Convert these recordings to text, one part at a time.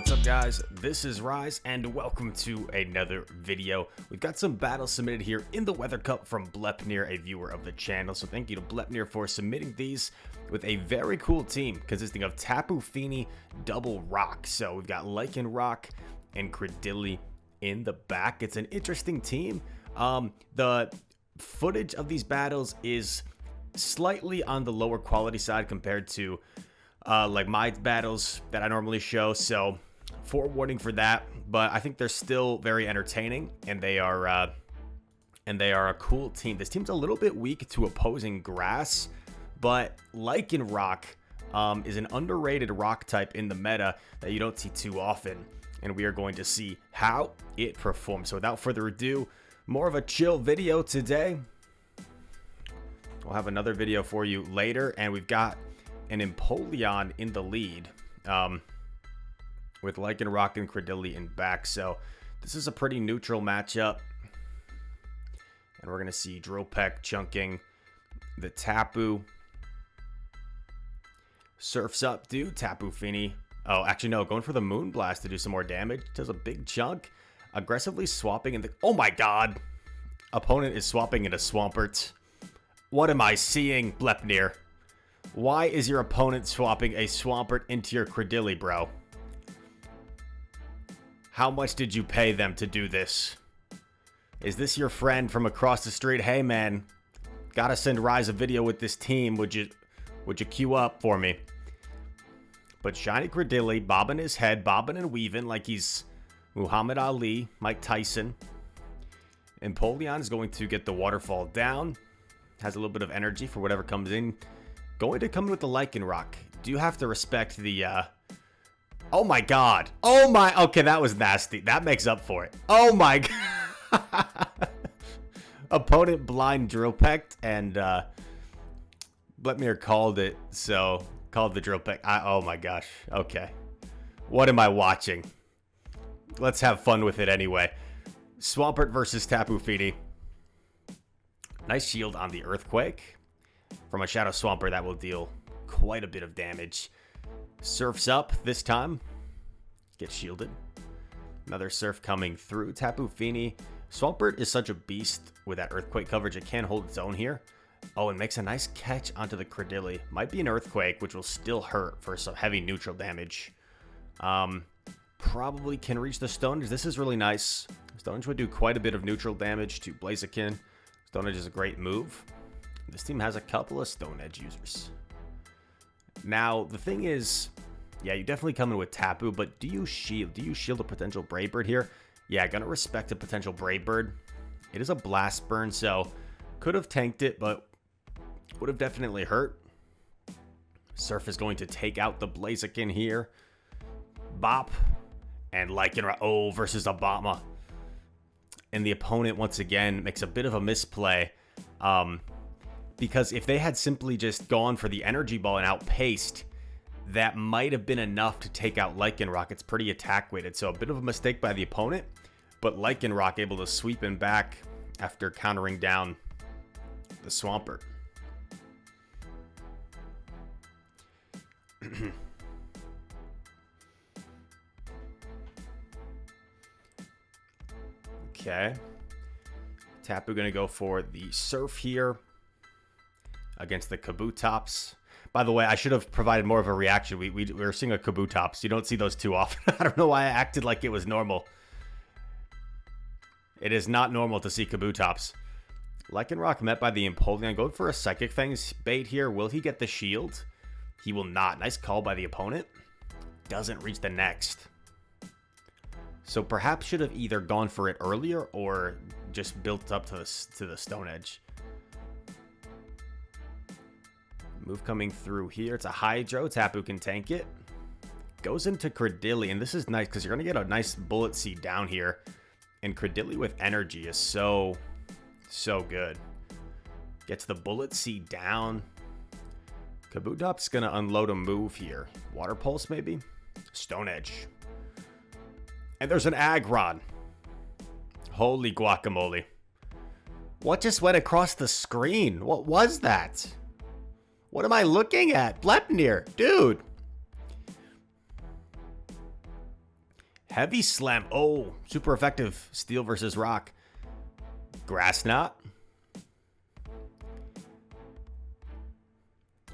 What's up, guys? This is Rise and welcome to another video. We've got some battles submitted here in the Weather Cup from Blepnir, a viewer of the channel. So thank you to Blepnir for submitting these with a very cool team consisting of Tapu Fini, Double Rock. So we've got Lycanrock and Cradily in the back. It's an interesting team. The footage of these battles is slightly on the lower quality side compared to like my battles that I normally show, so forewarning for that. But I think they're still very entertaining, and they are a cool team. This team's a little bit weak to opposing grass, but Lycanrock is an underrated rock type in the meta that you don't see too often, and we are going to see how it performs. So without further ado, more of a chill video today. We'll have another video for you later, and we've got an Empoleon in the lead with Lycanrock and Cradily in back. So this is a pretty neutral matchup. And we're going to see Drillpeck chunking the Tapu. Surfs up, dude. Tapu Fini. Oh, actually, no. Going for the Moonblast to do some more damage. Does a big chunk. Aggressively swapping in the... Oh, my God. Opponent is swapping into Swampert. What am I seeing, Blepnir? Why is your opponent swapping a Swampert into your Cradily, bro? How much did you pay them to do this? Is this your friend from across the street? Hey, man, gotta send Rise a video with this team. Would you queue up for me? But shiny Cradily, bobbing his head, bobbing and weaving like he's Muhammad Ali, Mike Tyson. Empoleon is going to get the waterfall down. Has a little bit of energy for whatever comes in. Going to come in with the Lycanrock. Do you have to respect the, Oh my God. Oh my, okay, that was nasty. That makes up for it. Oh my God. Opponent blind Drillpecked, and, Blepnir called it, so, called the Drillpeck. Oh my gosh, okay. What am I watching? Let's have fun with it anyway. Swampert versus Tapu Fini. Nice shield on the Earthquake. From a Shadow Swampert, that will deal quite a bit of damage. Surfs up this time. Gets shielded. Another Surf coming through. Tapu Fini. Swampert is such a beast with that Earthquake coverage. It can hold its own here. Oh, and makes a nice catch onto the Cradily. Might be an Earthquake, which will still hurt for some heavy neutral damage. Probably can reach the Stone Edge. This is really nice. Stone Edge would do quite a bit of neutral damage to Blaziken. Stone Edge is a great move. This team has a couple of Stone Edge users. Now, the thing is, yeah, you definitely come in with Tapu, but do you shield? Do you shield a potential Brave Bird here? Yeah, gonna respect a potential Brave Bird. It is a Blast Burn, so could have tanked it, but would have definitely hurt. Surf is going to take out the Blaziken here. Bop. And Lycanrock, oh, versus Obama. And the opponent, once again, makes a bit of a misplay. Because if they had simply just gone for the Energy Ball and outpaced, that might have been enough to take out Lycanrock. It's pretty attack weighted, so a bit of a mistake by the opponent, but Lycanrock able to sweep him back after countering down the Swampert. Okay. Tapu gonna go for the Surf here against the Kabutops. By the way, I should have provided more of a reaction. We were seeing a Kabutops. You don't see those too often. I don't know why I acted like it was normal. It is not normal to see Kabutops. Lycanrock met by the Empoleon. Going for a Psychic Fangs bait here. Will he get the shield? He will not. Nice call by the opponent. Doesn't reach the next. So perhaps should have either gone for it earlier or just built up to the Stone Edge. Move coming through here. It's a Hydro. Tapu can tank it. Goes into Cradily, and this is nice because you're going to get a nice Bullet Seed down here. And Cradily with energy is so good. Gets the Bullet Seed down. Kabutop's going to unload a move here. Water Pulse maybe? Stone Edge. And there's an Aggron. Holy guacamole. What just went across the screen? What was that? What am I looking at? Blepnir, dude. Heavy Slam. Oh, super effective. Steel versus Rock. Grass Knot.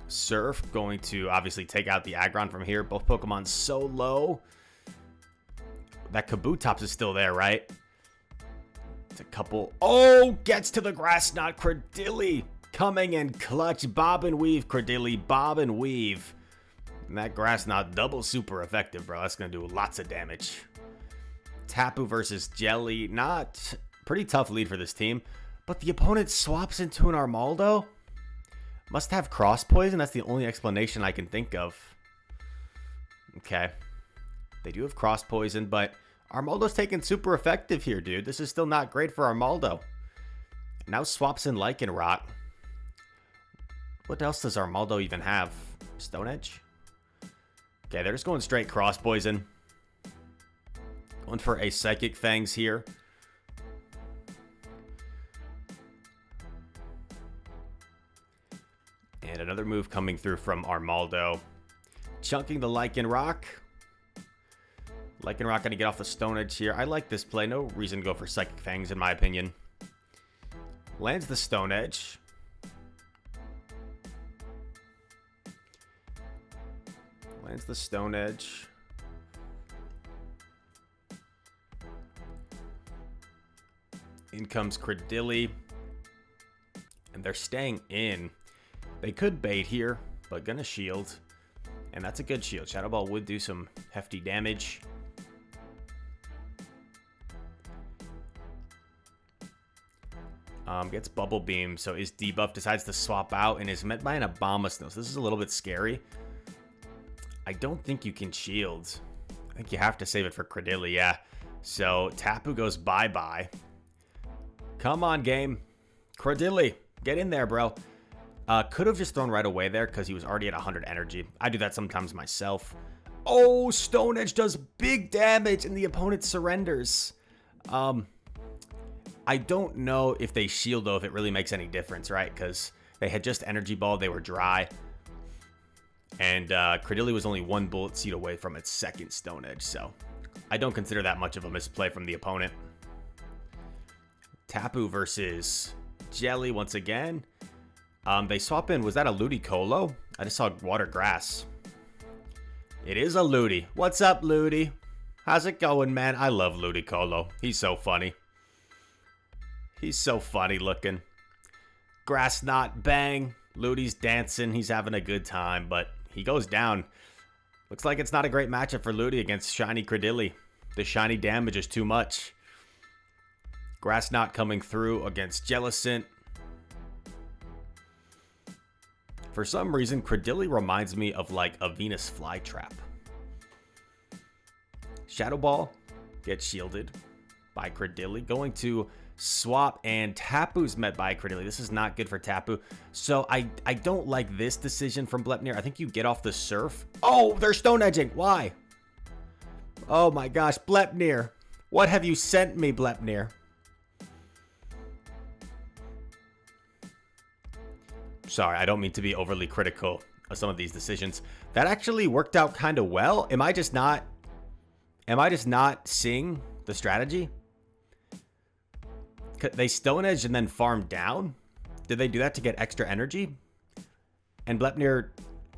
Surf. Going to obviously take out the Aggron from here. Both Pokemon so low. That Kabutops is still there, right? It's a couple. Oh, gets to the Grass Knot. Cradily coming in clutch. Bob and weave. Cradily, bob and weave. And that Grass Knot double super effective, bro. That's going to do lots of damage. Tapu versus Jelly. Not pretty tough lead for this team. But the opponent swaps into an Armaldo. Must have Cross Poison. That's the only explanation I can think of. Okay. They do have Cross Poison, but Armaldo's taking super effective here, dude. This is still not great for Armaldo. Now swaps in Lycanrock. What else does Armaldo even have? Stone Edge? Okay, they're just going straight Cross Poison. Going for a Psychic Fangs here. And another move coming through from Armaldo. Chunking the Lycanrock. Lycanrock going to get off the Stone Edge here. I like this play. No reason to go for Psychic Fangs, in my opinion. Lands the Stone Edge. Lands the Stone Edge. In comes Cradily. And they're staying in. They could bait here, but gonna shield. And that's a good shield. Shadow Ball would do some hefty damage. Gets Bubble Beam, so his debuff decides to swap out and is met by an Abomasnow. So this is a little bit scary. I don't think you can shield. I think you have to save it for Cradily, yeah. So Tapu goes bye-bye. Come on, game. Cradily, get in there, bro. Could have just thrown right away there because he was already at 100 energy. I do that sometimes myself. Oh, Stone Edge does big damage and the opponent surrenders. I don't know if they shield, though, if it really makes any difference, right? Because they had just Energy Ball. They were dry. And Cradily was only one bullet seed away from its second Stone Edge. So I don't consider that much of a misplay from the opponent. Tapu versus Jelly once again. They swap in. Was that a Ludicolo? I just saw Water Grass. It is a Ludi. What's up, Ludi? How's it going, man? I love Ludicolo. He's so funny. He's so funny looking. Grass Knot, bang. Ludi's dancing. He's having a good time, but he goes down. Looks like it's not a great matchup for Ludi against Shiny Cradily. The shiny damage is too much. Grass Knot coming through against Jellicent. For some reason, Cradily reminds me of like a Venus Flytrap. Shadow Ball gets shielded by Cradily. Going to swap, and Tapu's met by Cradily. This is not good for Tapu. So I don't like this decision from Blepnir. I think you get off the Surf. Oh, they're Stone Edging. Why? Oh my gosh, Blepnir. What have you sent me, Blepnir? Sorry, I don't mean to be overly critical of some of these decisions. That actually worked out kind of well. Am I just not seeing the strategy? They Stone Edge and then farm down? Did they do that to get extra energy? And Blepnir...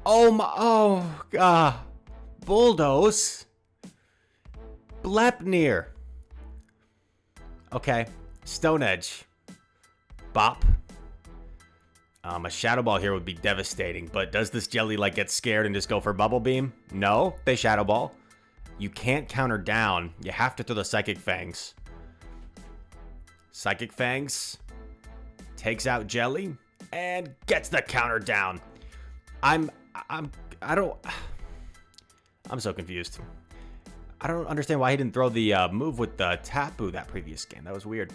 Oh, God. Bulldoze. Blepnir. Okay. Stone Edge. Bop. A Shadow Ball here would be devastating, but does this Jelly like get scared and just go for Bubble Beam? No, they Shadow Ball. You can't counter down. You have to throw the Psychic Fangs. Psychic Fangs takes out Jelly and gets the counter down. I'm so confused. I don't understand why he didn't throw the move with the Tapu that previous game. That was weird.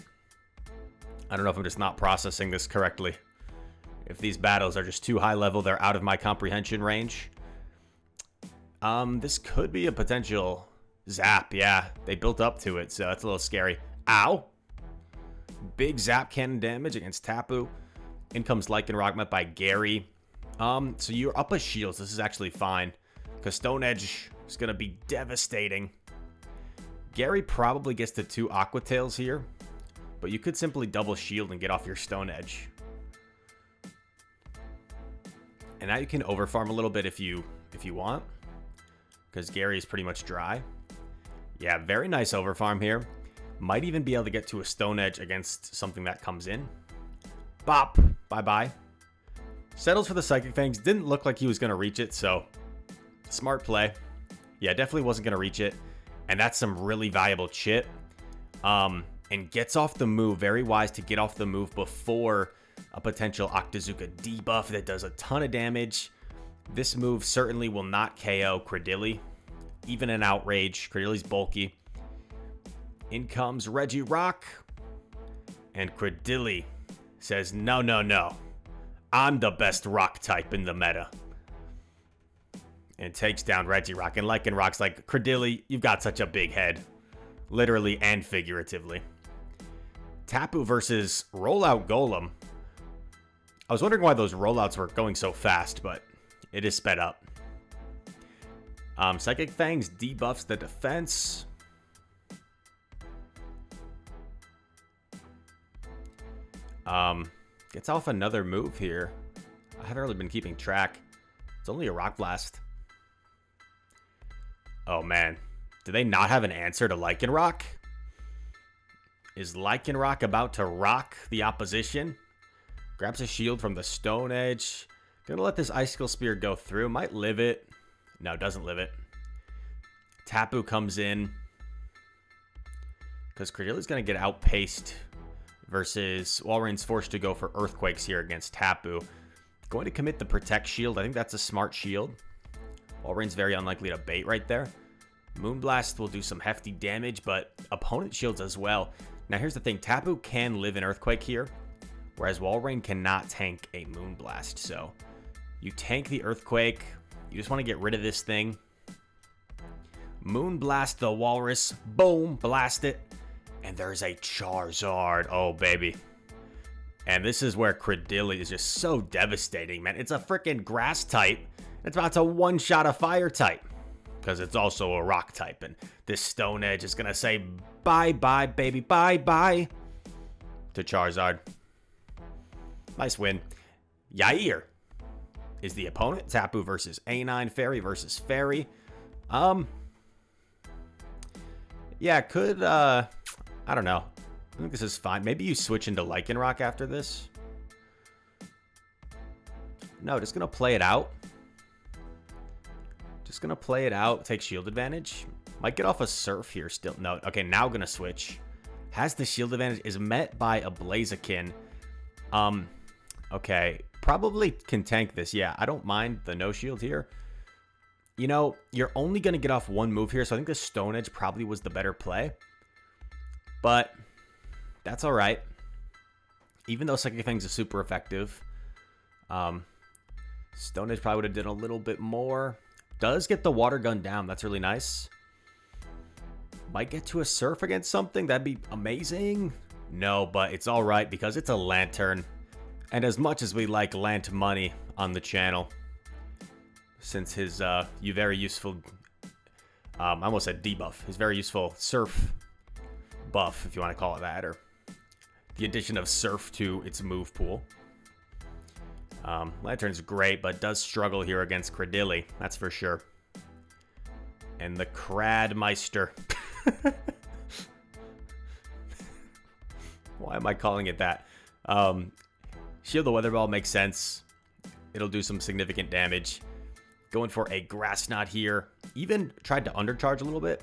I don't know if I'm just not processing this correctly. If these battles are just too high level, they're out of my comprehension range. This could be a potential zap. Yeah, they built up to it, so that's a little scary. Ow. Big zap cannon damage against Tapu. In comes Lycanrock met by Gary. So you're up a shields. This is actually fine, because Stone Edge is going to be devastating. Gary probably gets the 2 Aqua Tails here, but you could simply double shield and get off your Stone Edge. And now you can overfarm a little bit if you want, because Gary is pretty much dry. Yeah, very nice overfarm here. Might even be able to get to a Stone Edge against something that comes in. Bop! Bye-bye. Settles for the Psychic Fangs. Didn't look like he was going to reach it, so smart play. Yeah, definitely wasn't going to reach it. And that's some really valuable chip. And gets off the move. Very wise to get off the move before a potential Octazooka debuff that does a ton of damage. This move certainly will not KO Cradily. Even in Outrage. Cradily's bulky. In comes Regirock. And Cradily says, no, no, no. I'm the best rock type in the meta. And takes down Regirock. And Lycanrock's like, Cradily, you've got such a big head. Literally and figuratively. Tapu versus Rollout Golem. I was wondering why those rollouts were going so fast, but it is sped up. Psychic Fangs debuffs the defense. Gets off another move here. I haven't really been keeping track. It's only a Rock Blast. Oh, man. Do they not have an answer to Lycanrock? Is Lycanrock about to rock the opposition? Grabs a shield from the Stone Edge. Gonna let this Icicle Spear go through. Might live it. No, doesn't live it. Tapu comes in. Because Cradily's gonna get outpaced. Versus Walreign's forced to go for Earthquakes here against Tapu. Going to commit the Protect Shield. I think that's a smart shield. Walreign's very unlikely to bait right there. Moonblast will do some hefty damage, but opponent shields as well. Now here's the thing. Tapu can live an Earthquake here, whereas Walreign cannot tank a Moonblast. So you tank the Earthquake. You just want to get rid of this thing. Moonblast the Walrus. Boom. Blast it. And there's a Charizard. Oh, baby. And this is where Cradily is just so devastating, man. It's a freaking grass type. It's about to one-shot a fire type. Because it's also a rock type. And this Stone Edge is going to say bye-bye, baby. Bye-bye to Charizard. Nice win. Yair is the opponent. Tapu versus A9. Fairy versus Fairy. Yeah, could... I don't know. I think this is fine. Maybe you switch into Lycanrock after this. No, just going to play it out. Just going to play it out. Take shield advantage. Might get off a Surf here still. No. Okay, now going to switch. Has the shield advantage. Is met by a Blaziken. Okay. Probably can tank this. Yeah, I don't mind the no shield here. You know, you're only going to get off one move here. So I think the Stone Edge probably was the better play. But that's all right. Even though Psychic Fangs is super effective. Stone Edge probably would have done a little bit more. Does get the Water Gun down. That's really nice. Might get to a Surf against something. That'd be amazing. No, but it's all right because it's a Lantern. And as much as we like Lant Money on the channel, since his very useful... I almost said debuff. His very useful Surf buff, if you want to call it that, or the addition of Surf to its move pool. Lantern's great, but does struggle here against Cradily, that's for sure. And the Cradmeister. Why am I calling it that? Shield the Weather Ball makes sense. It'll do some significant damage. Going for a Grass Knot here. Even tried to undercharge a little bit.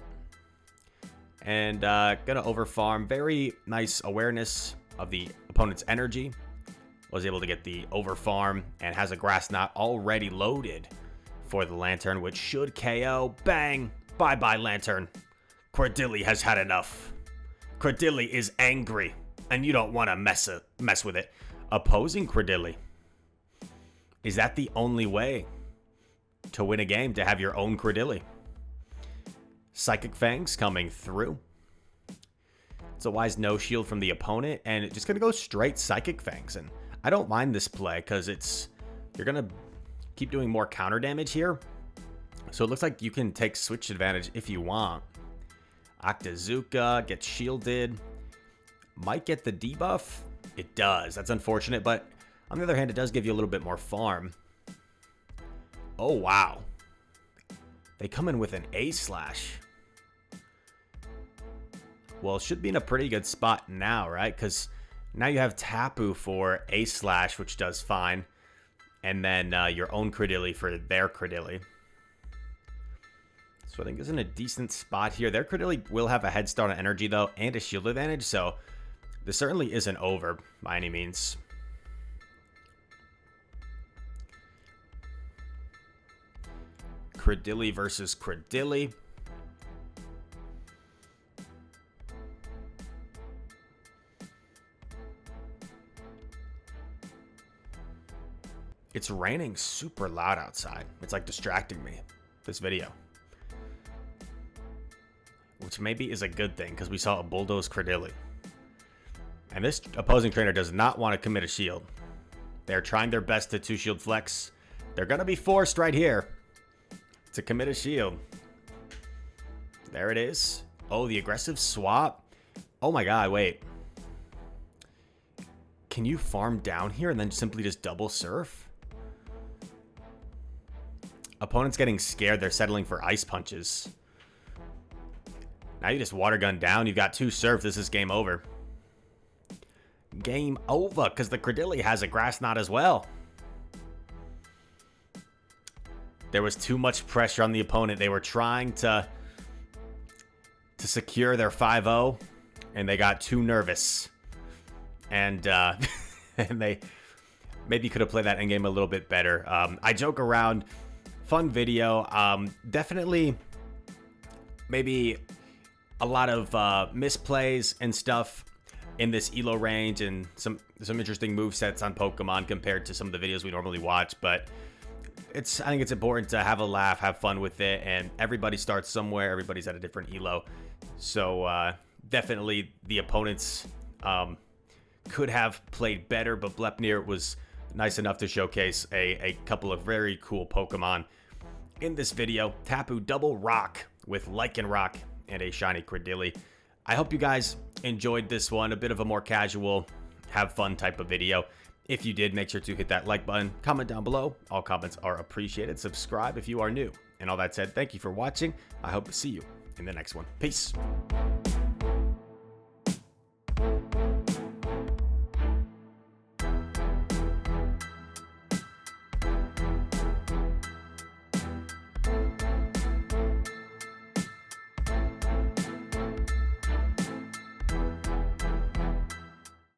And gonna overfarm. Very nice awareness of the opponent's energy. Was able to get the overfarm and has a Grass Knot already loaded for the Lantern, which should KO. Bang! Bye-bye, Lantern. Cradily has had enough. Cradily is angry, and you don't want to mess with it. Opposing Cradily. Is that the only way to win a game, to have your own Cradily? Psychic Fangs coming through. It's a wise no shield from the opponent, and it's just going to go straight Psychic Fangs. And I don't mind this play because you're going to keep doing more counter damage here. So it looks like you can take switch advantage if you want. Octazooka gets shielded. Might get the debuff. It does. That's unfortunate, but on the other hand, it does give you a little bit more farm. Oh, wow. They come in with an A-slash. Well, it should be in a pretty good spot now, right? Because now you have Tapu for A-slash, which does fine. And then your own Cradily for their Cradily. So I think it's in a decent spot here. Their Cradily will have a head start on energy, though, and a shield advantage. So this certainly isn't over by any means. Cradily versus Cradily. It's raining super loud outside. It's like distracting me, this video. Which maybe is a good thing because we saw a bulldoze Cradily. And this opposing trainer does not want to commit a shield. They're trying their best to 2-shield flex. They're going to be forced right here to commit a shield. There it is. Oh, the aggressive swap. Oh my god, wait. Can you farm down here and then simply just double surf? Opponent's getting scared. They're settling for ice punches. Now you just water gun down. You've got 2 surf. This is game over. Game over because the Cradily has a grass knot as well. There was too much pressure on the opponent. They were trying to secure their 5-0, and they got too nervous. And and they maybe could have played that endgame a little bit better. I joke around. Fun video. Definitely maybe a lot of misplays and stuff in this elo range and some interesting movesets on Pokemon compared to some of the videos we normally watch, but I think it's important to have a laugh, have fun with it, and everybody starts somewhere. Everybody's at a different elo, so definitely the opponents could have played better, but Blepnir was nice enough to showcase a couple of very cool Pokemon in this video. Tapu double rock with Lycanrock and a shiny Cradily. I hope you guys enjoyed this one, a bit of a more casual, have fun type of video. If you did, make sure to hit that like button, comment down below. All comments are appreciated. Subscribe if you are new. And all that said, thank you for watching. I hope to see you in the next one. Peace.